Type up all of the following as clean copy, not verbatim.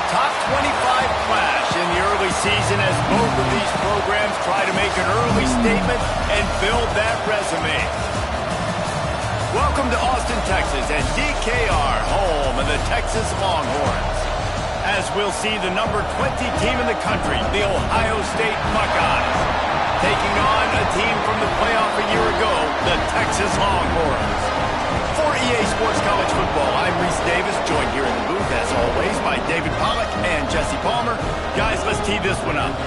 top 25 clash in the early season as both of these programs try to make an early statement and build that resume. Welcome to Austin, Texas, and DKR, home of the Texas Longhorns. As we'll see the number 20 team in the country, the Ohio State Buckeyes, taking on a team from the playoff a year ago, the Texas Longhorns. For EA Sports College Football, I'm Reese Davis, joined here in the booth, as always, by David Pollack and Jesse Palmer. Guys, let's tee this one up.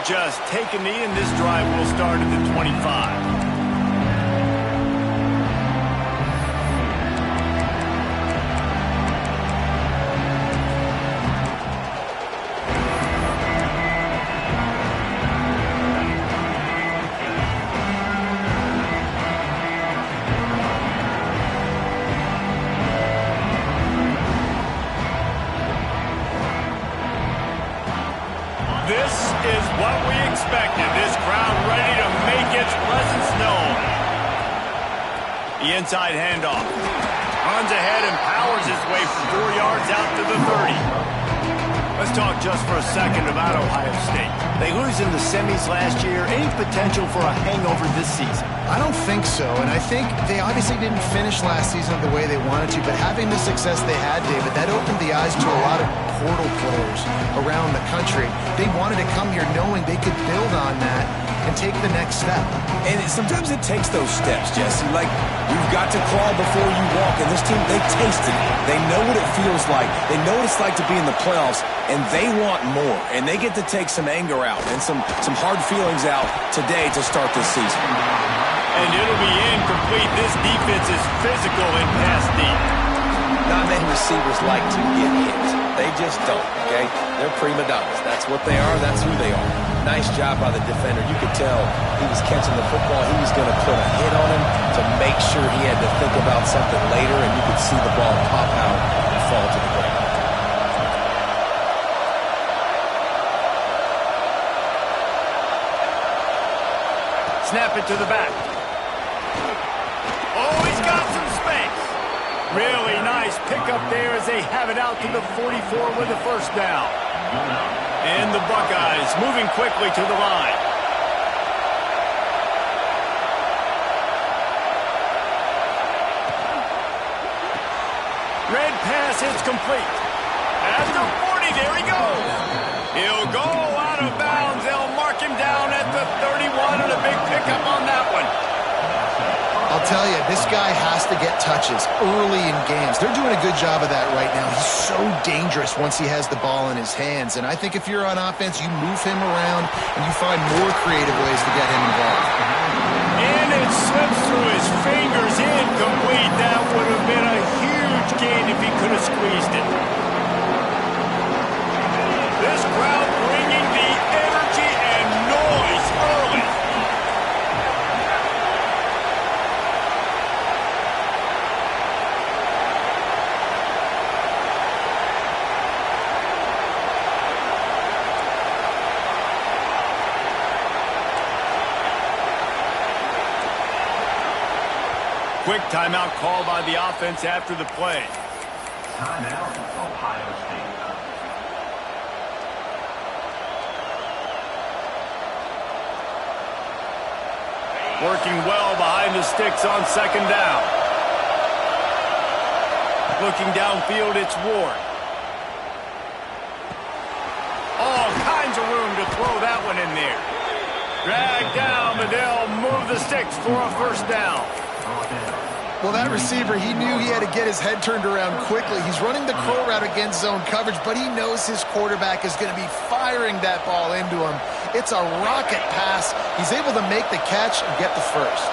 Just take a knee, and this drive will start at the 25. This is what we expected. This crowd ready to make its presence known. The inside handoff. Runs ahead and powers his way for 4 yards out to the 30. Let's talk just for a second about Ohio State. They lose in the semis last year. Any potential for a hangover this season? I don't think so, and I think they obviously didn't finish last season the way they wanted to, but having the success they had, David, that opened the eyes to a lot of portal players around the country. They wanted to come here knowing they could build on that and take the next step. And sometimes it takes those steps, Jesse. Like, you've got to crawl before you walk, and this team, they tasted it. They know what it feels like. They know what it's like to be in the playoffs, and they want more. And they get to take some anger out and some hard feelings out today to start this season. And it'll be incomplete. This defense is physical and pass deep. Not many receivers like to get hit. They just don't, okay? They're prima donnas. That's what they are. That's who they are. Nice job by the defender. You could tell he was catching the football. He was going to put a hit on him to make sure he had to think about something later, and you could see the ball pop out and fall to the ground. Snap it to the back. Oh, he's got some space. Really nice pickup there as they have it out to the 44 with a first down. And the Buckeyes moving quickly to the line. Red pass is complete. At the 40, there he goes. He'll go out of bounds. They'll mark him down at the 31, and a big pickup on that one. I'll tell you, this guy has to get touches early in games. They're doing a good job of that right now. He's so dangerous once he has the ball in his hands. And I think if you're on offense, you move him around and you find more creative ways to get him involved. And it slips through his fingers, incomplete. That would have been a huge gain if he could have squeezed it. This crowd bringing the energy and noise early. Quick timeout call by the offense after the play. Timeout, Ohio State. Working well behind the sticks on second down. Looking downfield, it's Ward. All kinds of room to throw that one in there. Drag down, but they'll move the sticks for a first down. Well, that receiver, he knew he had to get his head turned around quickly. He's running the crow route against zone coverage, but he knows his quarterback is going to be firing that ball into him. It's a rocket pass. He's able to make the catch and get the first.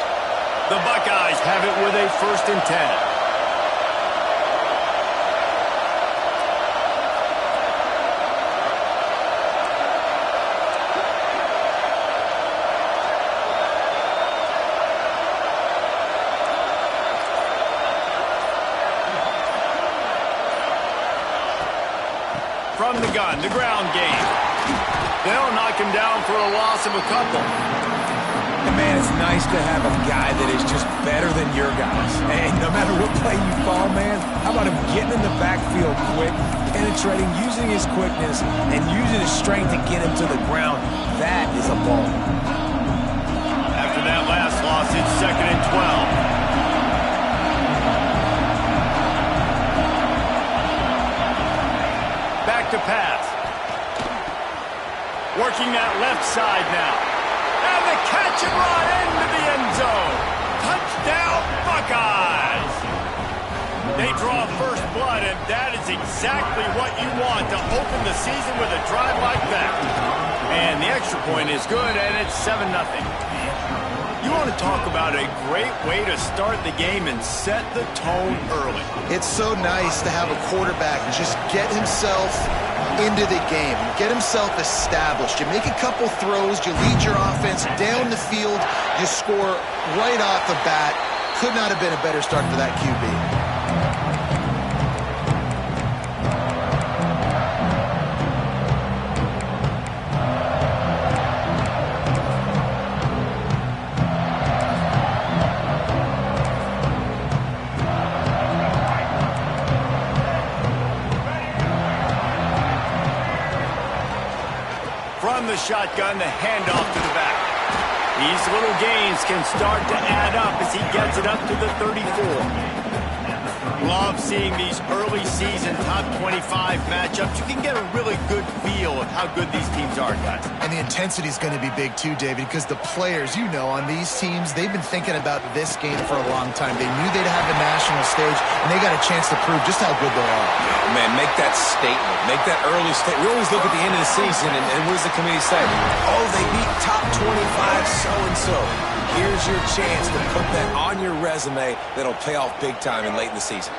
The Buckeyes have it with a 1st and 10. from the gun, the ground game. They'll knock him down for a loss of a couple. And man, it's nice to have a guy that is just better than your guys. And no matter what play you call, man, how about him getting in the backfield quick, penetrating, using his quickness, and using his strength to get him to the ground. That is a ball. After that last loss, it's 2nd and 12. Back to pass. Working that left side now. And the catch and run into the end zone. Touchdown, Buckeyes! They draw first blood, and that is exactly what you want to open the season with a drive like that. And the extra point is good, and it's 7-0. You want to talk about a great way to start the game and set the tone early. It's so nice to have a quarterback just get himself into the game, get himself established. You make a couple throws, you lead your offense down the field, you score right off the bat. Could not have been a better start for that QB. From the shotgun, the handoff to the back. These little gains can start to add up as he gets it up to the 34. Love seeing these early season top 25 matchups. You can get a really good feel of how good these teams are, guys. And the intensity is going to be big too, David, because the players, you know, on these teams, they've been thinking about this game for a long time. They knew they'd have a national stage, and they got a chance to prove just how good they are. Oh, man, make that statement. Make that early statement. We always look at the end of the season, and what does the committee say? Oh, they beat top 25 so-and-so. Here's your chance to put that on your resume that'll pay off big time and late in the season.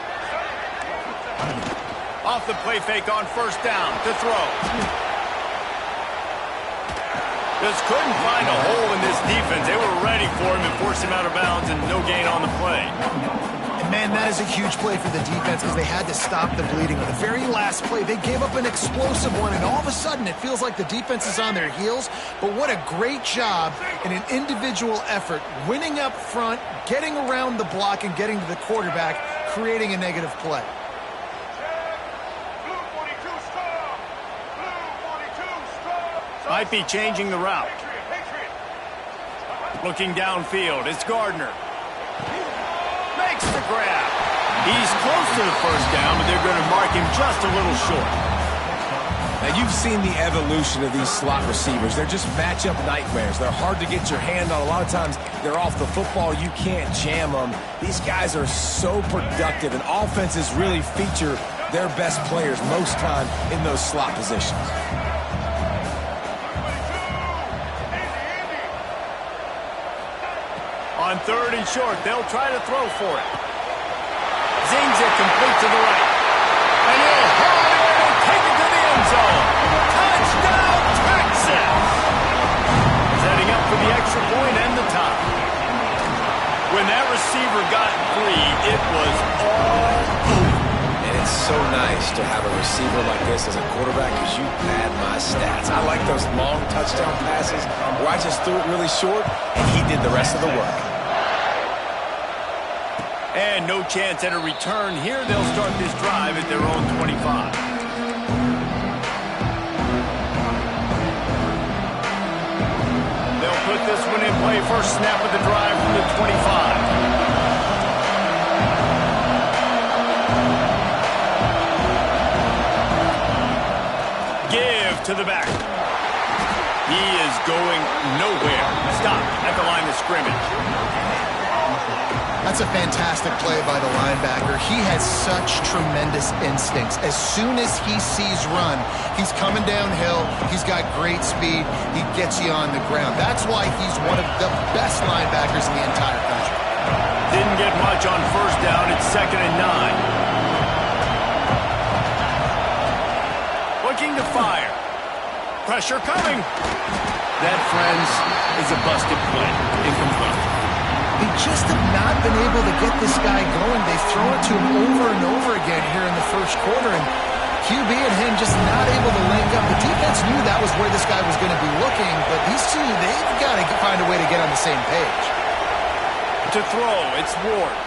Off the play fake on first down to throw. Just couldn't find a hole in this defense. They were ready for him and forced him out of bounds, and no gain on the play. And man, that is a huge play for the defense because they had to stop the bleeding. On the very last play, they gave up an explosive one, and all of a sudden it feels like the defense is on their heels. But what a great job in an individual effort, winning up front, getting around the block, and getting to the quarterback, creating a negative play. Might be changing the route. Looking downfield, it's Gardner. Makes the grab. He's close to the first down, but they're going to mark him just a little short. Now, you've seen the evolution of these slot receivers. They're just matchup nightmares. They're hard to get your hand on. A lot of times, they're off the football. You can't jam them. These guys are so productive, and offenses really feature their best players most time in those slot positions. On 3rd and short, they'll try to throw for it. Zings it complete to the right. And he'll haul it in and take it to the end zone. Touchdown, Texas! Setting up for the extra point and the tie. When that receiver got free, it was all over. And it's so nice to have a receiver like this as a quarterback because you pad my stats. I like those long touchdown passes where I just threw it really short and he did the rest of the work. And no chance at a return here. They'll start this drive at their own 25. They'll put this one in play. First snap of the drive from the 25. Give to the back. He is going nowhere. Stop at the line of scrimmage. That's a fantastic play by the linebacker. He has such tremendous instincts. As soon as he sees run, he's coming downhill. He's got great speed. He gets you on the ground. That's why he's one of the best linebackers in the entire country. Didn't get much on first down. It's 2nd and 9. Looking to fire. Pressure coming. That, friends, is a busted play. Incomplete. They just have not been able to get this guy going. They've thrown it to him over and over again here in the first quarter, and QB and him just not able to link up. The defense knew that was where this guy was going to be looking, but these two, they've got to find a way to get on the same page. To throw, it's Ward.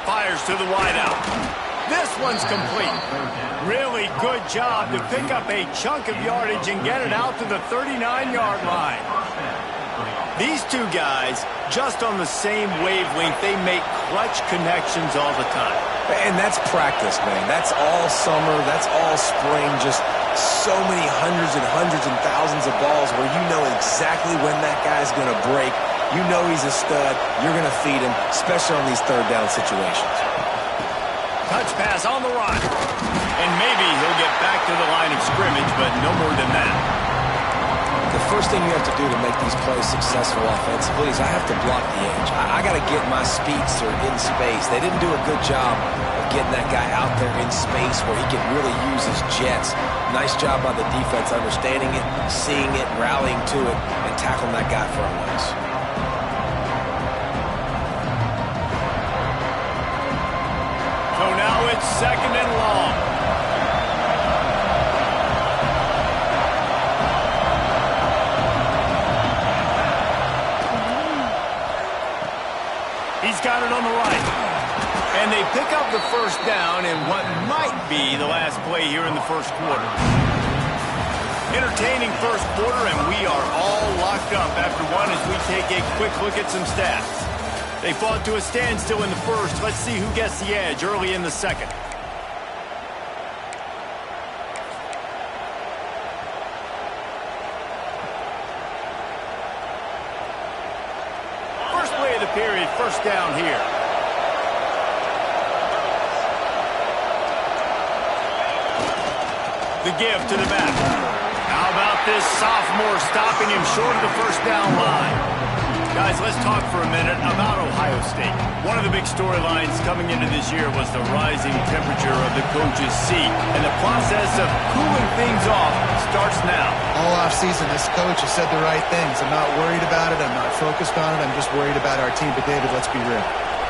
Fires to the wideout. This one's complete. Really good job to pick up a chunk of yardage and get it out to the 39-yard line. These two guys, just on the same wavelength, they make clutch connections all the time. And that's practice, man. That's all summer. That's all spring. Just so many hundreds and thousands of balls where you know exactly when that guy's going to break. You know he's a stud. You're going to feed him, especially on these third down situations. Touch pass on the run. And maybe he'll get back to the line of scrimmage, but no more than that. The first thing you have to do to make these plays successful offensively is I have to block the edge. I got to get my speedster in space. They didn't do a good job of getting that guy out there in space where he can really use his jets. Nice job by the defense understanding it, seeing it, rallying to it, and tackling that guy for a loss. So now it's 2nd and long. He's got it on the right. And they pick up the first down in what might be the last play here in the first quarter. Entertaining first quarter, and we are all locked up after one as we take a quick look at some stats. They fought to a standstill in the first. Let's see who gets the edge early in the second. First play of the period, first down here. The give to the back. How about this sophomore stopping him short of the first down line? Guys, let's talk for a minute about Ohio State. One of the big storylines coming into this year was the rising temperature of the coach's seat. And the process of cooling things off starts now. All offseason, this coach has said the right things. I'm not worried about it. I'm not focused on it. I'm just worried about our team. But, David, let's be real.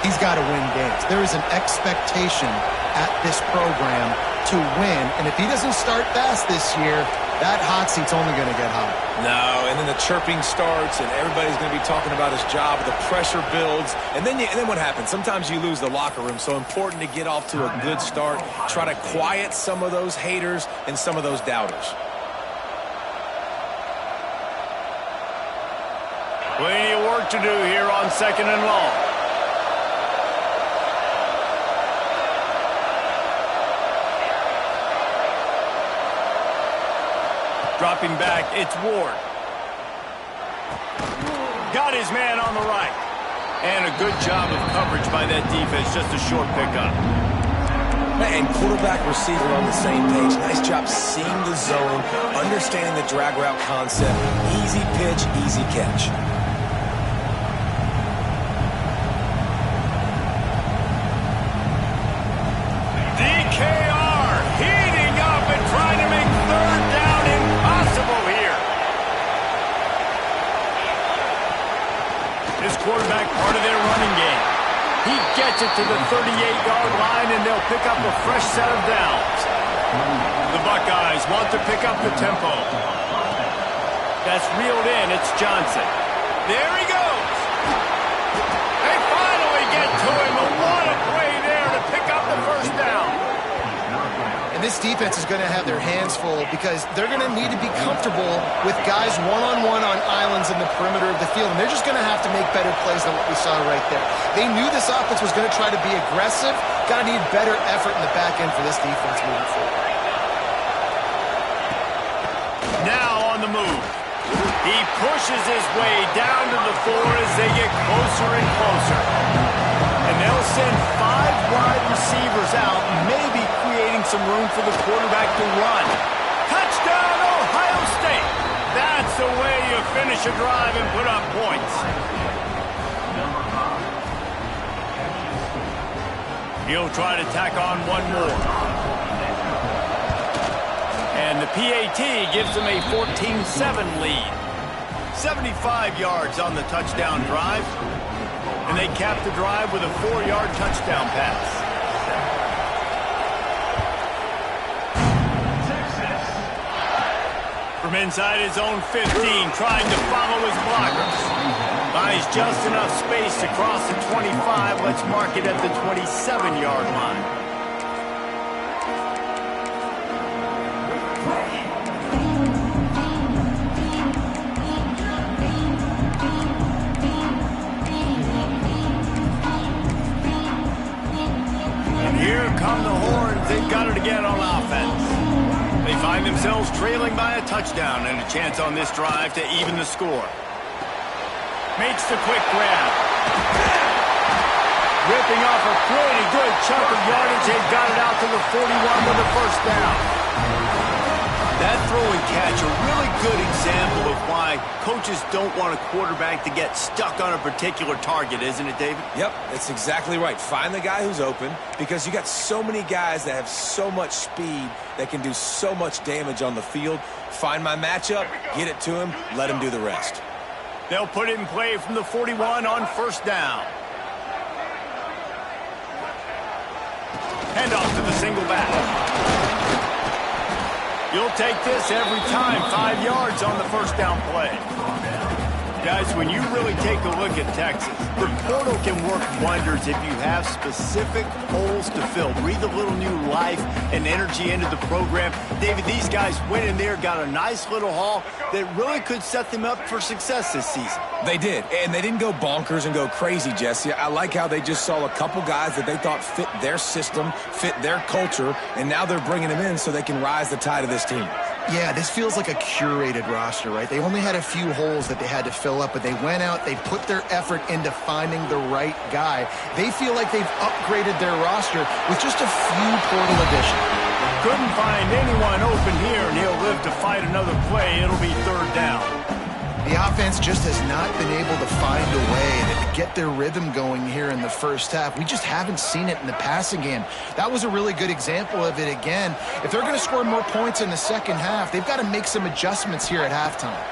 He's got to win games. There is an expectation at this program to win. And if he doesn't start fast this year, that hot seat's only going to get hot. No, and then the chirping starts, and everybody's going to be talking about his job. The pressure builds, and then what happens? Sometimes you lose the locker room, so important to get off to a good start. Try to quiet some of those haters and some of those doubters. Plenty of work to do here on 2nd and long. Dropping back, it's Ward. Got his man on the right. And a good job of coverage by that defense, just a short pickup. And quarterback, receiver on the same page. Nice job seeing the zone, understanding the drag route concept. Easy pitch, easy catch. DKR heating up and trying to make third down impossible here. This quarterback part of their running game. He gets it to the 38-yard line, and they'll pick up a fresh set of downs. The Buckeyes want to pick up the tempo. That's reeled in. It's Johnson. There he goes. They finally get to him. And what a play there to pick up the first down. And this defense is going to have their hands full because they're going to need to be comfortable with guys one-on-one on islands in the perimeter of the field. And they're just going to have to make better plays than what we saw right there. They knew this offense was going to try to be aggressive. Got to need better effort in the back end for this defense moving forward. Now on the move. He pushes his way down to the floor as they get closer and closer. And they'll send 5 wide receivers out, maybe creating some room for the quarterback to run. Touchdown, Ohio State! That's the way you finish a drive and put up points. He'll try to tack on one more. And the PAT gives them a 14-7 lead. 75 yards on the touchdown drive. And they cap the drive with a 4-yard touchdown pass. From inside his own 15, trying to follow his blockers. Buys just enough space to cross the 25. Let's mark it at the 27-yard line. And here come the Horns. They've got it again on offense. They find themselves trailing by a touchdown and a chance on this drive to even the score. Makes the quick grab. Ripping off a pretty good chunk of yardage. They've got it out to the 41 with a first down. That throw and catch, a really good example of why coaches don't want a quarterback to get stuck on a particular target, isn't it, David? Yep, that's exactly right. Find the guy who's open, because you got so many guys that have so much speed that can do so much damage on the field. Find my matchup, get it to him, let him do the rest. They'll put it in play from the 41 on first down. Hand off to the single back. You'll take this every time. 5 yards on the first down play. Guys, when you really take a look at Texas, the portal can work wonders if you have specific holes to fill. Breathe a little new life and energy into the program. David, these guys went in there, got a nice little haul that really could set them up for success this season. They did, and they didn't go bonkers and go crazy, Jesse. I like how they just saw a couple guys that they thought fit their system, fit their culture, and now they're bringing them in so they can rise the tide of this team. Yeah, this feels like a curated roster, right? They only had a few holes that they had to fill up, but they went out, they put their effort into finding the right guy. They feel like they've upgraded their roster with just a few portal additions. Couldn't find anyone open here, and he'll live to fight another play. It'll be third down. The offense just has not been able to find a way to get their rhythm going here in the first half. We just haven't seen it in the passing game. That was a really good example of it again. If they're going to score more points in the second half, they've got to make some adjustments here at halftime.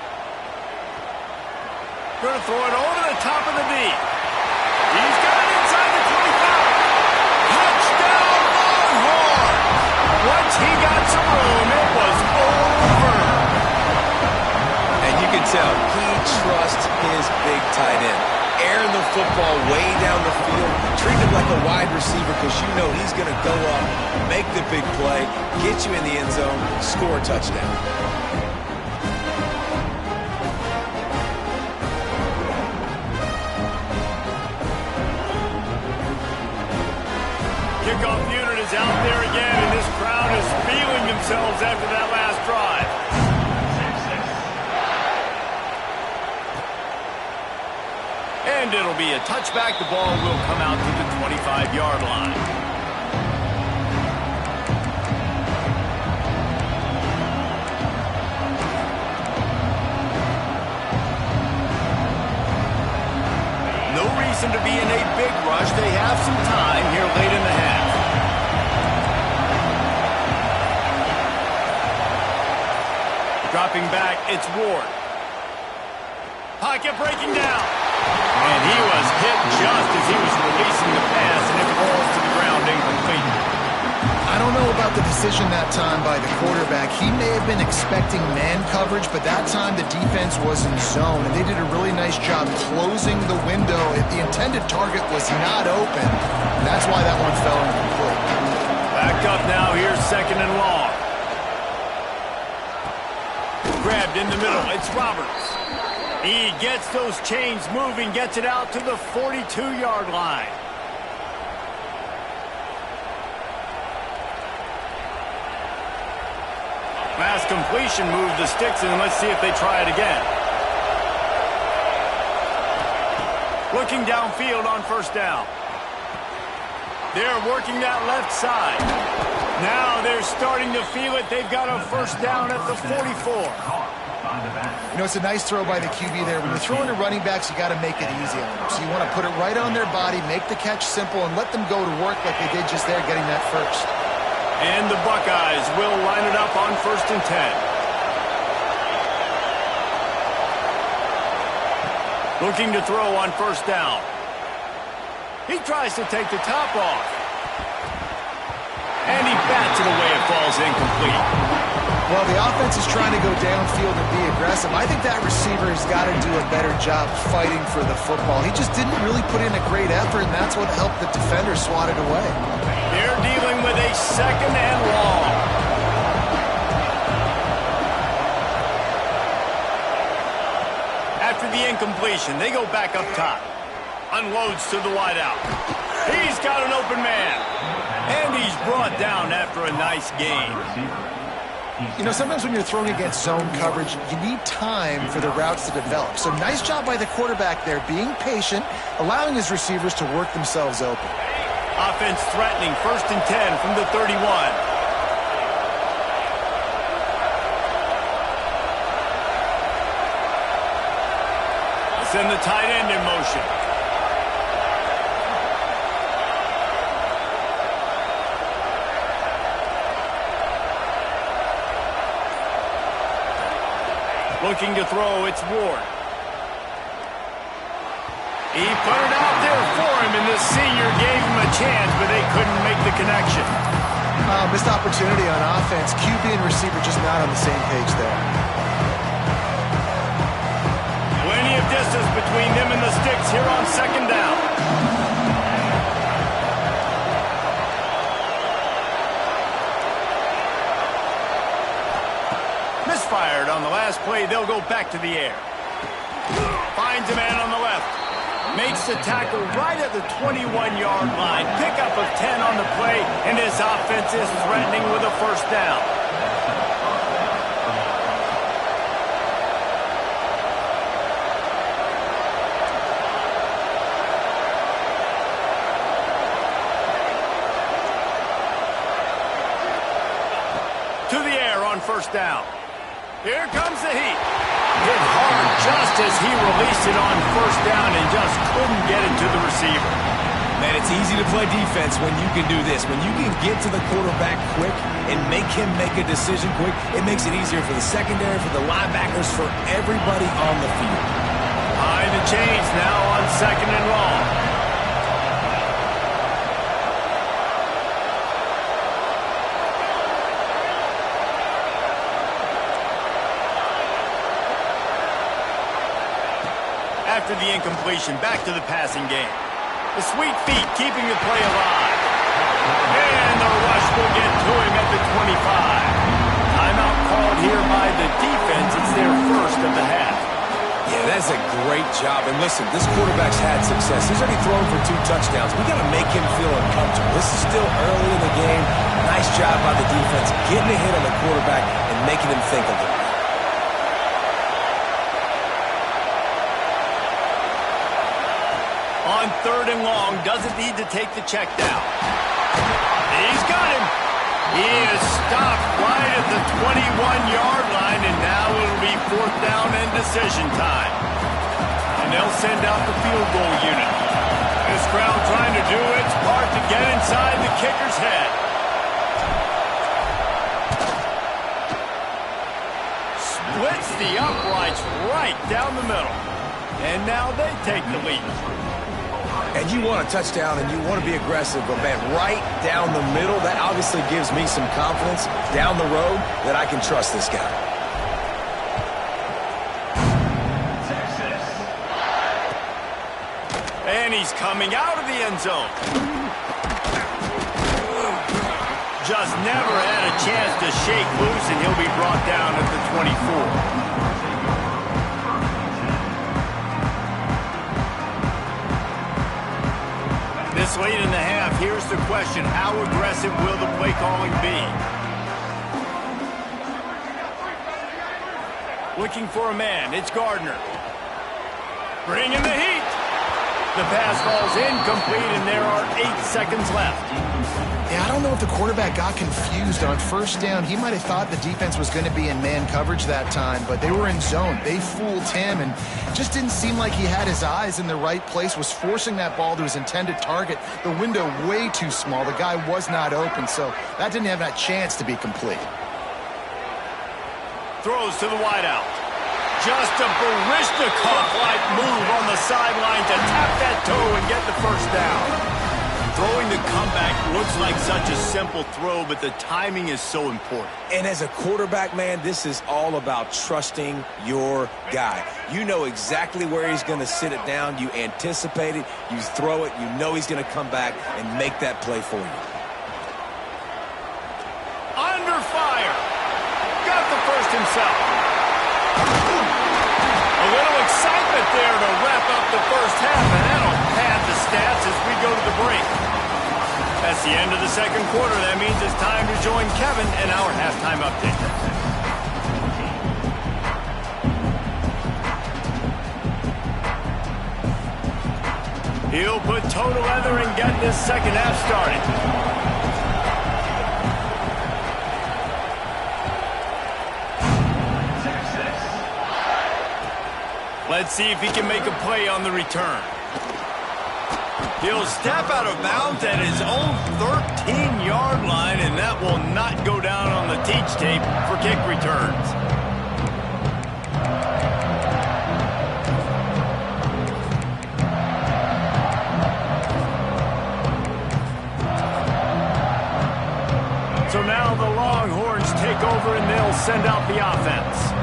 Going to throw it over the top of the knee. He's got it inside the 25. Touchdown, Longhorns! Once he got some room, it was over. And you can tell he trusts his big tight end. Airing the football way down the field. Treat him like a wide receiver, because you know he's going to go up, make the big play, get you in the end zone, score a touchdown. Kickoff unit is out there again, and this crowd is feeling themselves after that last drive. And it'll be a touchback. The ball will come out to the 25-yard line. No reason to be in a big rush. They have some time here late in the half. Dropping back, it's Ward. Pocket breaking down. And he was hit just as he was releasing the pass, and it falls to the ground incomplete. I don't know about the decision that time by the quarterback. He may have been expecting man coverage, but that time the defense was in zone, and they did a really nice job closing the window. If the intended target was not open, that's why that one fell incomplete. Back up now, here's second and long. Grabbed in the middle, it's Roberts. He gets those chains moving, gets it out to the 42-yard line. Pass completion, move the sticks, and let's see if they try it again. Looking downfield on first down. They're working that left side. Now they're starting to feel it. They've got a first down at the 44. You know, it's a nice throw by the QB there. When you're throwing to running backs, you got to make it easy on them. So you want to put it right on their body, make the catch simple, and let them go to work like they did just there, getting that first. And the Buckeyes will line it up on 1st and 10. Looking to throw on first down. He tries to take the top off. And he bats it away. It falls incomplete. Well, the offense is trying to go downfield and be aggressive. I think that receiver has got to do a better job fighting for the football. He just didn't really put in a great effort, and that's what helped the defender swat it away. They're dealing with a 2nd and long. After the incompletion, they go back up top. Unloads to the wideout. He's got an open man. And he's brought down after a nice gain. You know, sometimes when you're throwing against zone coverage, you need time for the routes to develop. So nice job by the quarterback there, being patient, allowing his receivers to work themselves open. Offense threatening, 1st and 10 from the 31. Send the tight end in motion. Looking to throw, it's Ward. He put it out there for him, and the senior gave him a chance, but they couldn't make the connection. Missed opportunity on offense. QB and receiver just not on the same page there. Plenty of distance between them and the sticks here on 2nd down. Misfired on the last play. They'll go back to the air. Finds a man on the left. Makes the tackle right at the 21-yard line. Pickup of 10 on the play, and his offense is threatening with a 1st down. To the air on 1st down. Here comes the heat. Hit hard just as he released it on 1st down and just couldn't get it to the receiver. Man, it's easy to play defense when you can do this. When you can get to the quarterback quick and make him make a decision quick, it makes it easier for the secondary, for the linebackers, for everybody on the field. Behind the chains now on 2nd and long. After the incompletion, back to the passing game. The sweet feet keeping the play alive. And the rush will get to him at the 25. Timeout called here by the defense. It's their 1st of the half. Yeah, that's a great job. And listen, this quarterback's had success. He's already thrown for 2 touchdowns. We got to make him feel uncomfortable. This is still early in the game. Nice job by the defense, getting a hit on the quarterback and making him think a little bit. On 3rd and long, doesn't need to take the check down. He's got him. He is stopped right at the 21-yard line, and now it'll be 4th down and decision time. And they'll send out the field goal unit. This crowd trying to do its part to get inside the kicker's head. Splits the uprights right down the middle. And now they take the lead. And you want a touchdown and you want to be aggressive, but man, right down the middle, that obviously gives me some confidence down the road that I can trust this guy. And he's coming out of the end zone. Just never had a chance to shake loose, and he'll be brought down at the 24. This late in the half, here's the question. How aggressive will the play calling be? Looking for a man. It's Gardner. Bringing the heat. The pass falls incomplete, and there are 8 seconds left. Yeah, I don't know if the quarterback got confused on 1st down. He might have thought the defense was going to be in man coverage that time, but they were in zone. They fooled him, and just didn't seem like he had his eyes in the right place, was forcing that ball to his intended target. The window way too small. The guy was not open, so that didn't have that chance to be complete. Throws to the wideout. Just a Baryshnikov-like move on the sideline to tap that toe and get the 1st down. Throwing the comeback looks like such a simple throw, but the timing is so important. And as a quarterback, man, this is all about trusting your guy. You know exactly where he's going to sit it down. You anticipate it. You throw it. You know he's going to come back and make that play for you. Under fire. Got the first himself. A little excitement there to wrap up the first half, and that'll pad the stats as we go to the break. That's the end of the second quarter. That means it's time to join Kevin in our halftime update. He'll put total leather and get this second half started. Let's see if he can make a play on the return. He'll step out of bounds at his own 13-yard line, and that will not go down on the teach tape for kick returns. So now the Longhorns take over and they'll send out the offense.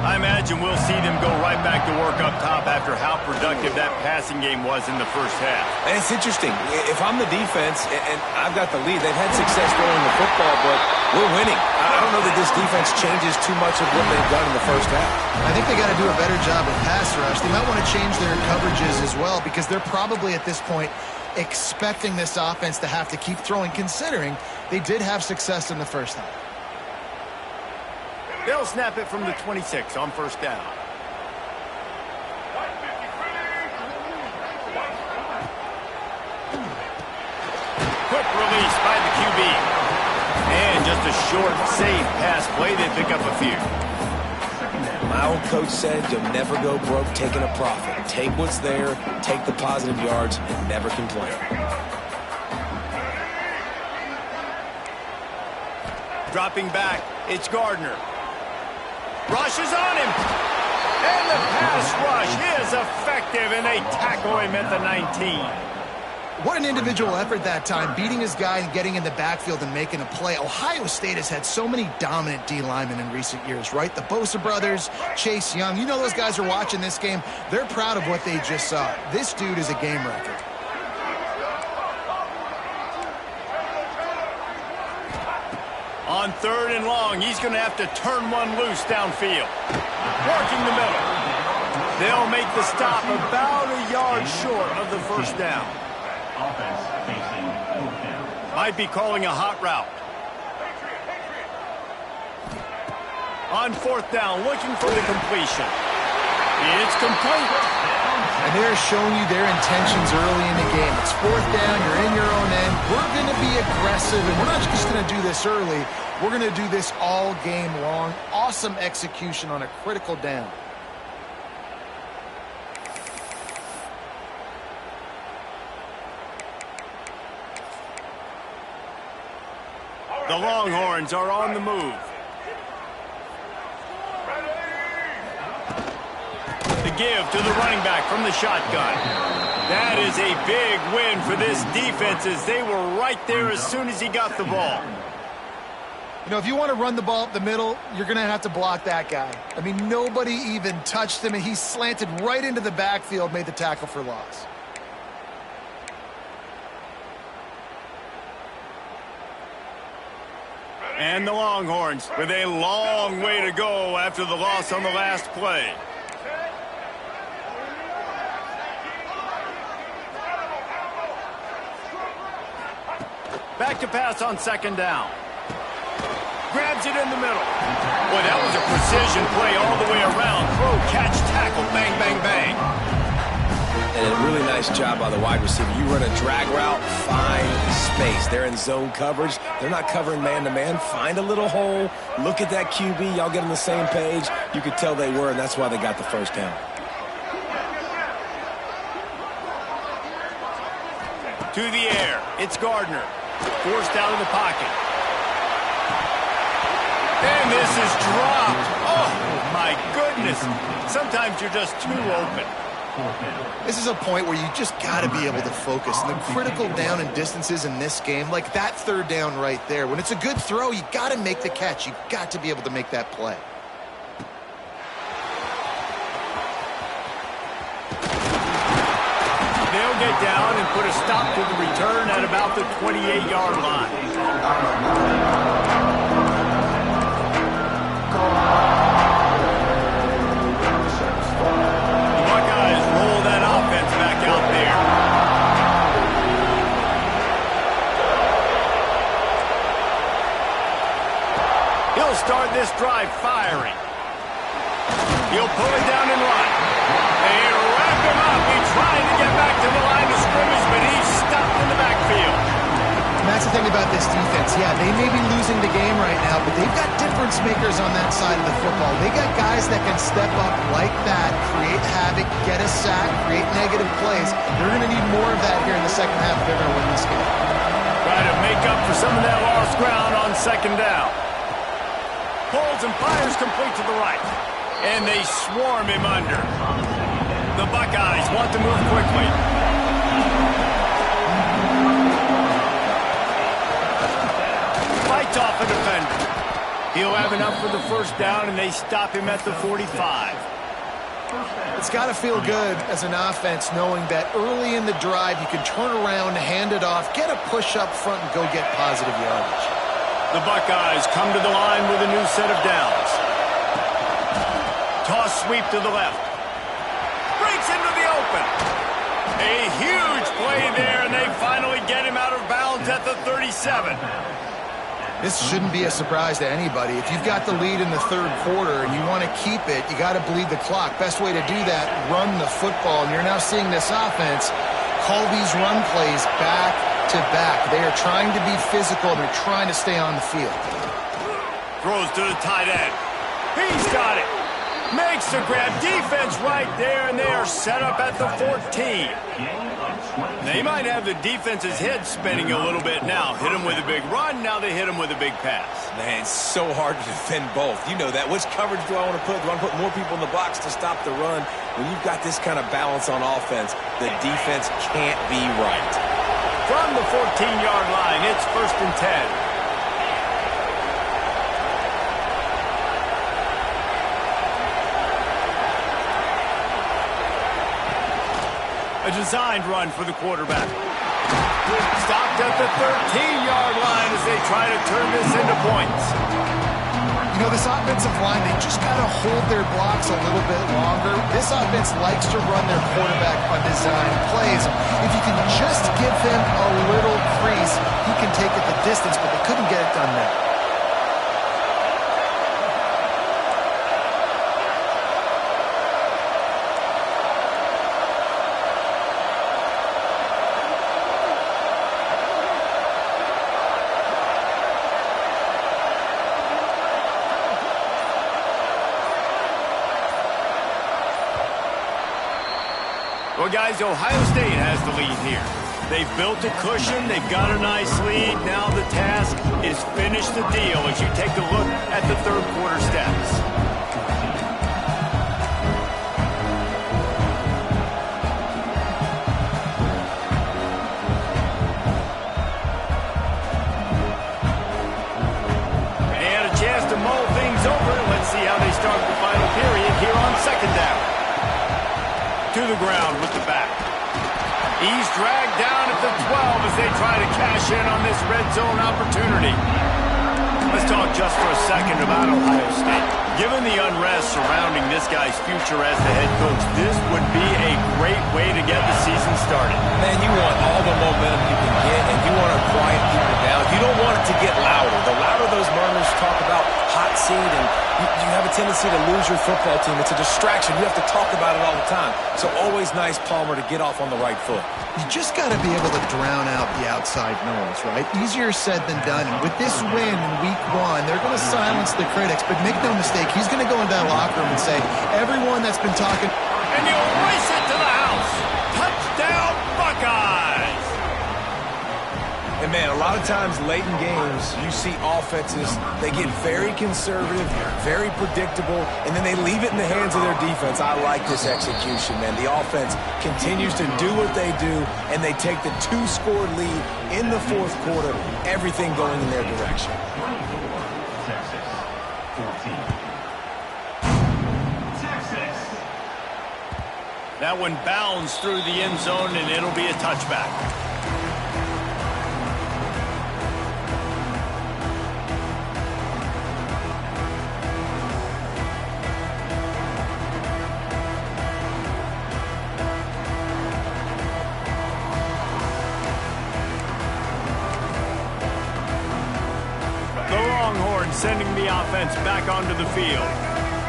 I imagine we'll see them go right back to work up top after how productive that passing game was in the first half. And it's interesting. If I'm the defense and I've got the lead, they've had success throwing the football, but we're winning. I don't know that this defense changes too much of what they've done in the first half. I think they got to do a better job of pass rush. They might want to change their coverages as well because they're probably at this point expecting this offense to have to keep throwing, considering they did have success in the first half. They'll snap it from the 26 on first down. Quick release by the QB. And just a short, safe pass play. They pick up a few. My old coach said you'll never go broke taking a profit. Take what's there, take the positive yards, and never complain. Dropping back, it's Gardner. Rushes on him. And the pass rush is effective, and they tackle him at the 19. What an individual effort that time, beating his guy and getting in the backfield and making a play. Ohio State has had so many dominant D linemen in recent years, right? The Bosa brothers, Chase Young. You know those guys are watching this game. They're proud of what they just saw. This dude is a game wrecker. On third and long, he's going to have to turn one loose downfield. Working the middle. They'll make the stop about a yard short of the first down. Offense facing fourth down. Might be calling a hot route. On fourth down, looking for the completion. It's complete. And they're showing you their intentions early in the game. It's fourth down, you're in your own end. We're going to be aggressive, and we're not just going to do this early. We're going to do this all game long. Awesome execution on a critical down. The Longhorns are on the move. The give to the running back from the shotgun. That is a big win for this defense as they were right there as soon as he got the ball. You know, if you want to run the ball up the middle, you're going to have to block that guy. I mean, nobody even touched him, and he slanted right into the backfield, made the tackle for loss. And the Longhorns with a long way to go after the loss on the last play. Back to pass on second down. Grabs it in the middle. Boy, that was a precision play all the way around. Throw, catch, tackle, bang, bang, bang. And a really nice job by the wide receiver. You run a drag route, find space. They're in zone coverage. They're not covering man-to-man. Find a little hole. Look at that QB. Y'all get on the same page. You could tell they were, and that's why they got the first down. To the air. It's Gardner. Forced out of the pocket. And this is dropped. Oh, my goodness. Sometimes you're just too open. Fourth down. This is a point where you just got to be able to focus. And the critical down and distances in this game, like that third down right there, when it's a good throw, you got to make the catch. You've got to be able to make that play. They'll get down and put a stop to the return at about the 28-yard line. The Buckeyes roll that offense back out there. He'll start this drive firing. He'll pull it down and run. They wrap him up. He tried to get back to the line of scrimmage, but he's stopped in the backfield. And that's the thing about this defense. Yeah, they may be losing the game right now, but they've got difference makers on that side of the football. They got guys that can step up like that, create havoc, get a sack, create negative plays. They're going to need more of that here in the second half if they're going to win this game. Try to make up for some of that lost ground on second down. Pulls and fires complete to the right. And they swarm him under. The Buckeyes want to move quickly. Fights off a defender. He'll have enough for the first down, and they stop him at the 45. It's got to feel good as an offense knowing that early in the drive you can turn around, hand it off, get a push up front, and go get positive yardage. The Buckeyes come to the line with a new set of downs. Toss sweep to the left. Breaks into the open. A huge play there, and they finally get him out of bounds at the 37. This shouldn't be a surprise to anybody. If you've got the lead in the third quarter and you want to keep it, you got to bleed the clock. Best way to do that, run the football. And you're now seeing this offense call these run plays back to back. They are trying to be physical. They're trying to stay on the field. Throws to the tight end. He's got it. Makes the grab. Defense right there, and they are set up at the 14. They might have the defense's head spinning a little bit now. Hit him with a big run. Now they hit him with a big pass. Man, it's so hard to defend both. You know that. Which coverage do I want to put? Do I want to put more people in the box to stop the run? When you've got this kind of balance on offense, the defense can't be right. From the 14-yard line, it's 1st and 10. A designed run for the quarterback. Stopped at the 13-yard line as they try to turn this into points. You know, this offensive line, they just got to hold their blocks a little bit longer. This offense likes to run their quarterback on design plays. If you can just give him a little crease, he can take it the distance, but they couldn't get it done there. Well, guys, Ohio State has the lead here. They've built a cushion. They've got a nice lead. Now the task is finish the deal as you take a look at the third quarter stats. They had a chance to mull things over. Let's see how they start the final period here on second down. To the ground with the back. He's dragged down at the 12 as they try to cash in on this red zone opportunity. Let's talk just for a second about Ohio State. Given the unrest surrounding this guy's future as the head coach, this would be a great way to get the season started. Man, you want all the momentum you can get, and you want to quiet people down. You don't want it to get louder. The louder those murmurs talk about hot seat, and you have a tendency to lose your football team. It's a distraction. You have to talk about it all the time. So always nice, Palmer, to get off on the right foot. You just got to be able to drown out the outside noise, right? Easier said than done. And with this win in week one, they're going to silence the critics. But make no mistake, he's going to go into that locker room and say, everyone that's been talking... And he'll race it to the house. Touchdown, Buckeyes! And man, a lot of times late in games, you see offenses, they get very conservative, very predictable, and then they leave it in the hands of their defense. I like this execution, man. The offense continues to do what they do, and they take the 2-score lead in the fourth quarter, everything going in their direction. 24, Texas, 14. Texas. That one bounds through the end zone, and it'll be a touchback. Sending the offense back onto the field.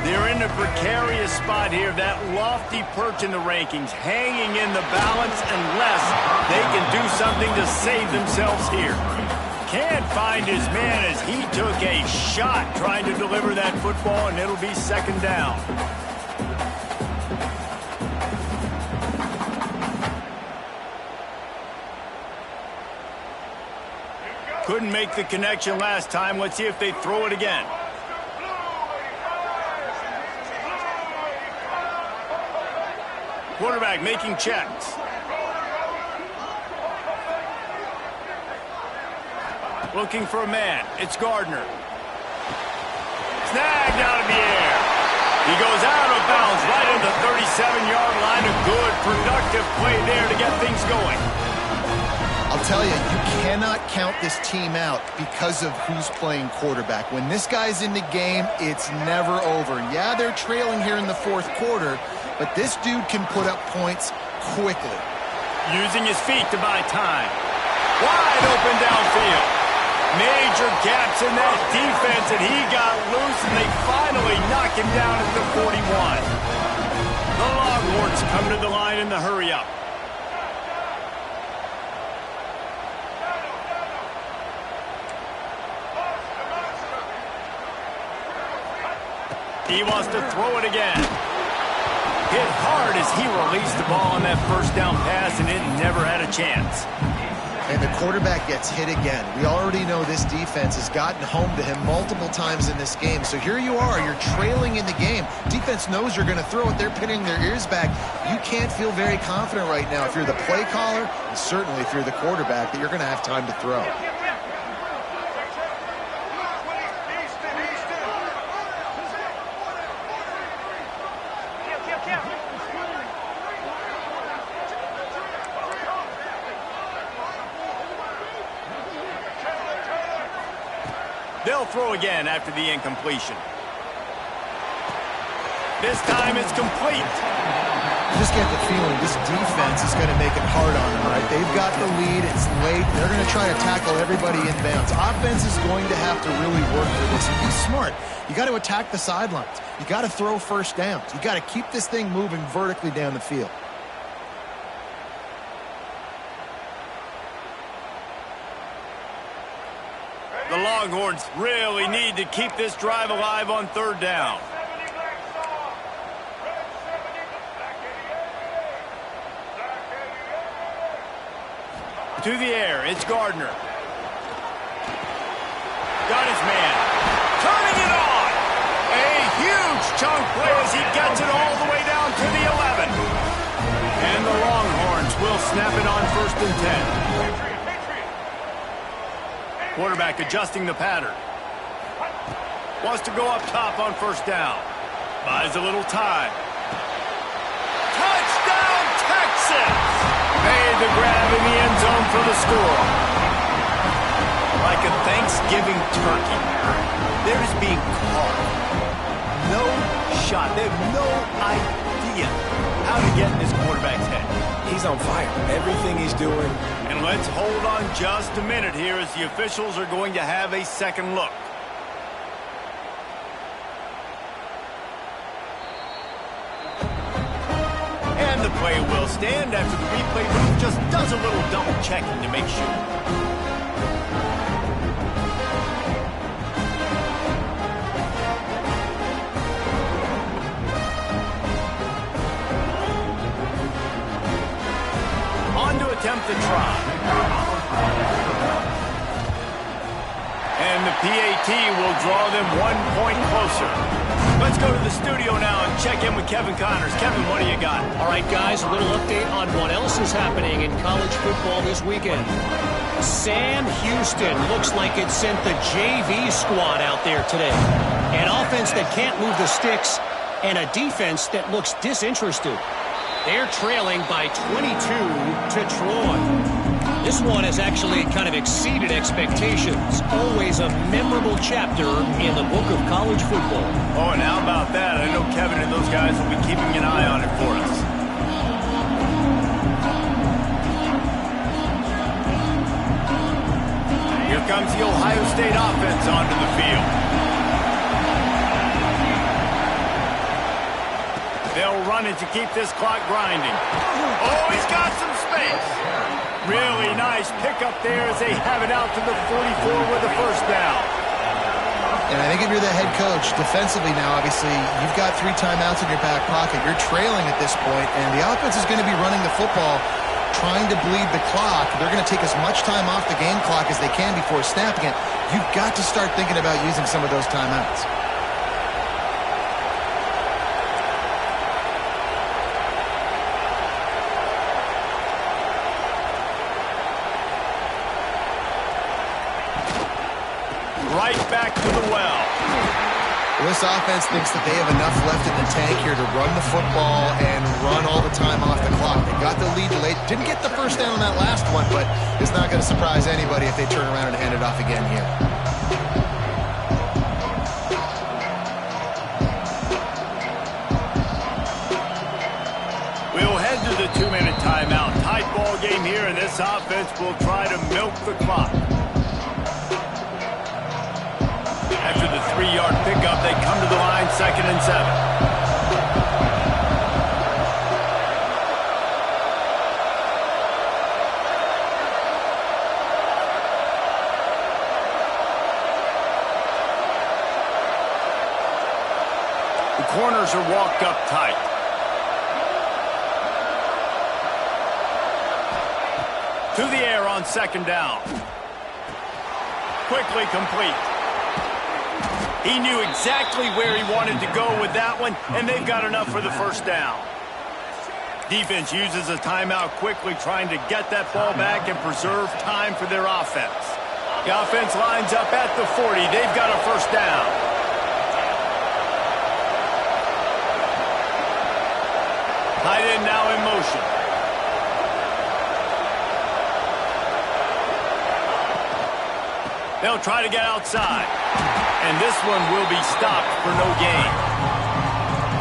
They're in a precarious spot here, that lofty perch in the rankings, hanging in the balance unless they can do something to save themselves here. Can't find his man as he took a shot trying to deliver that football, and it'll be second down. Couldn't make the connection last time. Let's see if they throw it again. Quarterback making checks. Looking for a man. It's Gardner. Snagged out of the air. He goes out of bounds right at the 37-yard line. A good, productive play there to get things going. I'll tell you, you cannot count this team out because of who's playing quarterback. When this guy's in the game, it's never over. Yeah, they're trailing here in the fourth quarter, but this dude can put up points quickly. Using his feet to buy time. Wide open downfield. Major gaps in that defense, and he got loose, and they finally knock him down at the 41. The Longhorns come to the line in the hurry-up. He wants to throw it again. Hit hard as he released the ball on that first down pass, and it never had a chance. And the quarterback gets hit again. We already know this defense has gotten home to him multiple times in this game. So here you are, you're trailing in the game. Defense knows you're going to throw it. They're pinning their ears back. You can't feel very confident right now if you're the play caller, and certainly if you're the quarterback, that you're going to have time to throw. They'll throw again after the incompletion. This time it's complete. Just get the feeling this defense is going to make it hard on them, right? They've got the lead. It's late. They're going to try to tackle everybody in bounds. Offense is going to have to really work for this. And be smart. You got to attack the sidelines. You got to throw first downs. You got to keep this thing moving vertically down the field. The Longhorns really need to keep this drive alive on third down. To the air, it's Gardner. Got his man. Turning it on. A huge chunk play as he gets it all the way down to the 11. And the Longhorns will snap it on 1st and 10. Quarterback adjusting the pattern. Wants to go up top on 1st down. Buys a little time. Touchdown, Texas! Made the grab in the end zone for the score. Like a Thanksgiving turkey. They're just being caught. No shot. They have no idea how to get in this quarterback's head. He's on fire. Everything he's doing. And let's hold on just a minute here as the officials are going to have a second look. And the play will stand after the replay booth just does a little double checking to make sure. On to attempt the try. and the PAT will draw them 1 point closer. Let's go to the studio now and check in with Kevin Connors. Kevin, what do you got? All right, guys, a little update on what else is happening in college football this weekend. Sam Houston looks like it sent the JV squad out there today. An offense that can't move the sticks and a defense that looks disinterested. They're trailing by 22 to Troy. This one has actually kind of exceeded expectations. Always a memorable chapter in the book of college football. Oh, and how about that? I know Kevin and those guys will be keeping an eye on it for us. Here comes the Ohio State offense onto the field. They'll run it to keep this clock grinding. Oh, he's got some space. Really nice pickup there as they have it out to the 44 with a first down. And I think if you're the head coach, defensively now, obviously, you've got 3 timeouts in your back pocket. You're trailing at this point, and the offense is going to be running the football, trying to bleed the clock. They're going to take as much time off the game clock as they can before snapping it. You've got to start thinking about using some of those timeouts. Right back to the well. This offense thinks that they have enough left in the tank here to run the football and run all the time off the clock. They got the lead late. Didn't get the first down on that last one, but it's not going to surprise anybody if they turn around and hand it off again here. We'll head to the 2-minute timeout. Tight ball game here, and this offense will try to milk the clock. After the 3-yard pickup, they come to the line, 2nd and 7. The corners are walked up tight. To the air on 2nd down. Quickly complete. He knew exactly where he wanted to go with that one, and they've got enough for the first down. Defense uses a timeout quickly, trying to get that ball back and preserve time for their offense. The offense lines up at the 40. They've got a first down. Tight end now in motion. They'll try to get outside. And this one will be stopped for no gain.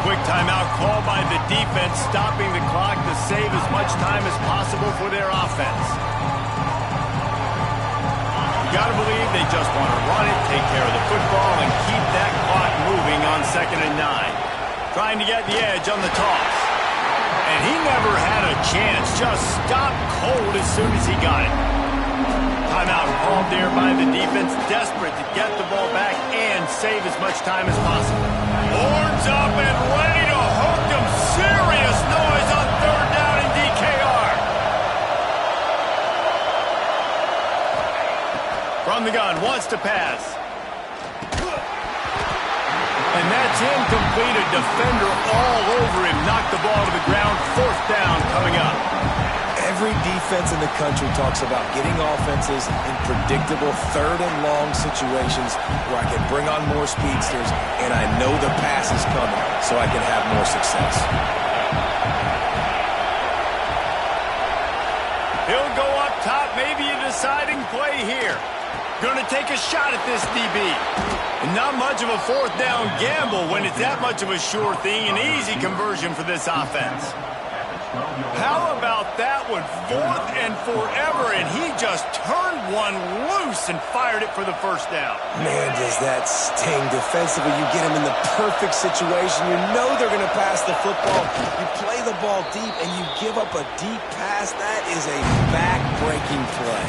Quick timeout called by the defense, stopping the clock to save as much time as possible for their offense. Got to believe they just want to run it, take care of the football, and keep that clock moving on 2nd and 9. Trying to get the edge on the toss. And he never had a chance, just stopped cold as soon as he got it. Timeout called there by the defense, desperate to get the ball back and save as much time as possible. Horns up and ready to hook them. Serious noise on 3rd down in DKR. From the gun, wants to pass. And that's incomplete. A defender all over him. Knocked the ball to the ground. 4th down coming up. Every defense in the country talks about getting offenses in predictable 3rd and long situations where I can bring on more speedsters and I know the pass is coming so I can have more success. He'll go up top, maybe a deciding play here. Going to take a shot at this DB. And not much of a 4th down gamble when it's that much of a sure thing, an easy conversion for this offense. How about that one? 4th and forever, and he just turned one loose and fired it for the first down. Man, does that sting defensively. You get him in the perfect situation. You know they're going to pass the football. You play the ball deep, and you give up a deep pass. That is a back-breaking play.